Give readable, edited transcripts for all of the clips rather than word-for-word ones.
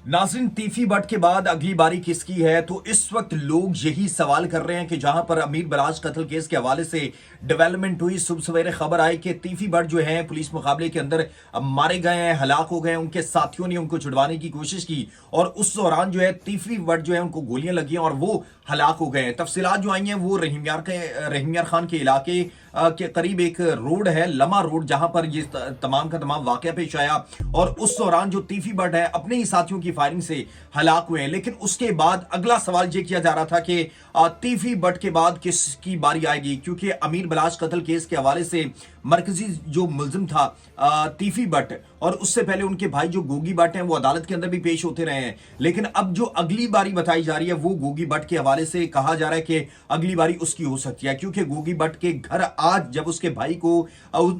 नाज़रीन, तीफी बट के बाद अगली बारी किसकी है? तो इस वक्त लोग यही सवाल कर रहे हैं कि जहां पर अमीर बलाश कत्ल केस के हवाले से डेवलपमेंट हुई, सुबह सवेरे खबर आई कि तीफी बट जो है पुलिस मुकाबले के अंदर मारे गए हैं, हलाक हो गए। उनके साथियों ने उनको छुड़वाने की कोशिश की और उस दौरान जो है तीफी बट जो है उनको गोलियां लगी और वो हलाक हो गए हैं। तफसीलात जो आई हैं वो रहीम यार खान के इलाके के करीब एक रोड है, लमा रोड, जहां पर ये तमाम का तमाम वाकया पेश आया और उस दौरान जो तीफी बट है अपने ही साथियों की फायरिंग से हलाक हुए हैं। लेकिन उसके बाद अगला सवाल ये किया जा रहा था कि तीफी बट के बाद किसकी बारी आएगी, क्योंकि अमीर बलाश कत्ल केस के हवाले से मरकजी जो मुलजिम था तीफी बट और उससे पहले उनके भाई जो गोगी बट हैं वो अदालत के अंदर भी पेश होते रहे हैं। लेकिन अब जो अगली बारी बताई जा रही है वो गोगी बट के हवाले से कहा जा रहा है कि अगली बारी उसकी हो सकती है, क्योंकि गोगी बट के घर आज जब उसके भाई को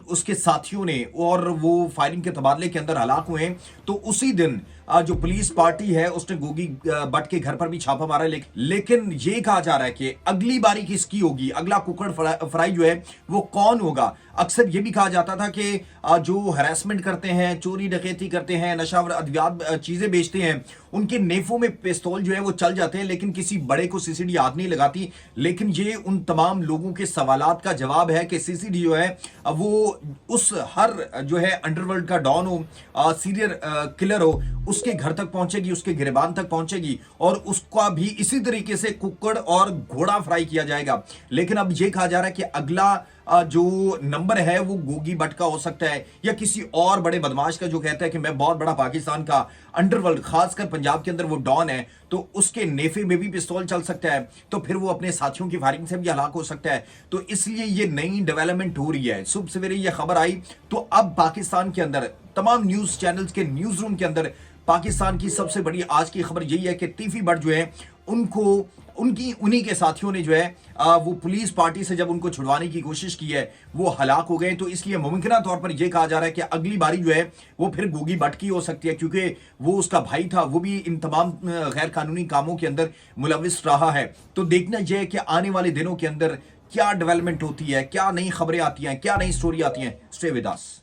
उसके साथियों ने और वो फायरिंग के तबादले के अंदर हलाक हुए तो उसी दिन जो पुलिस पार्टी है उसने गोगी बट के घर पर भी छापा मारा। लेकिन ये कहा जा रहा है कि अगली बारी किसकी होगी, अगला कुकड़ फ्राई जो है वो कौन होगा। अक्सर ये भी कहा जाता था कि जो हरासमेंट करते हैं, चोरी डकैती करते हैं, नशावर अद्वियात चीजें बेचते हैं, उनके नेफों में पिस्तौल जो है वो चल जाते हैं, लेकिन किसी बड़े को सीसीडी हाथ नहीं लगाती। लेकिन ये उन तमाम लोगों के सवालात का जवाब है कि सीसीडी जो है वो उस हर जो है अंडरवर्ल्ड का डॉन हो, सीरियल किलर हो, उसके घर तक पहुंचेगी, उसके गिरबान तक पहुंचेगी और उसका भी इसी तरीके से कुक्कड़ और घोड़ा फ्राई किया जाएगा। लेकिन अब यह कहा जा रहा है कि अगला जो नंबर है वो गोगी बट का हो सकता है या किसी और बड़े बदमाश का, जो कहता है कि मैं बहुत बड़ा पाकिस्तान का अंडरवर्ल्ड, खासकर पंजाब के अंदर वो डॉन है, तो उसके नेफे में भी पिस्तौल चल सकता है, तो फिर वो अपने साथियों की फायरिंग से भी हलाक हो सकता है। तो इसलिए ये नई डेवलपमेंट हो रही है। सुबह सवेरे ये खबर आई तो अब पाकिस्तान के अंदर तमाम न्यूज चैनल्स के न्यूज रूम के अंदर पाकिस्तान की सबसे बड़ी आज की खबर यही है कि तीफी बट जो है उनको उन्हीं के साथियों ने जो है वो पुलिस पार्टी से जब उनको छुड़वाने की कोशिश की है वो हलाक हो गए। तो इसलिए मुमकिन तौर पर यह कहा जा रहा है कि अगली बारी जो है वो फिर गोगी बट की हो सकती है, क्योंकि वो उसका भाई था, वो भी इन तमाम गैर कानूनी कामों के अंदर मुलविस रहा है। तो देखना यह है कि आने वाले दिनों के अंदर क्या डेवलपमेंट होती है, क्या नई खबरें आती हैं, क्या नई स्टोरी आती हैं। Stay with us.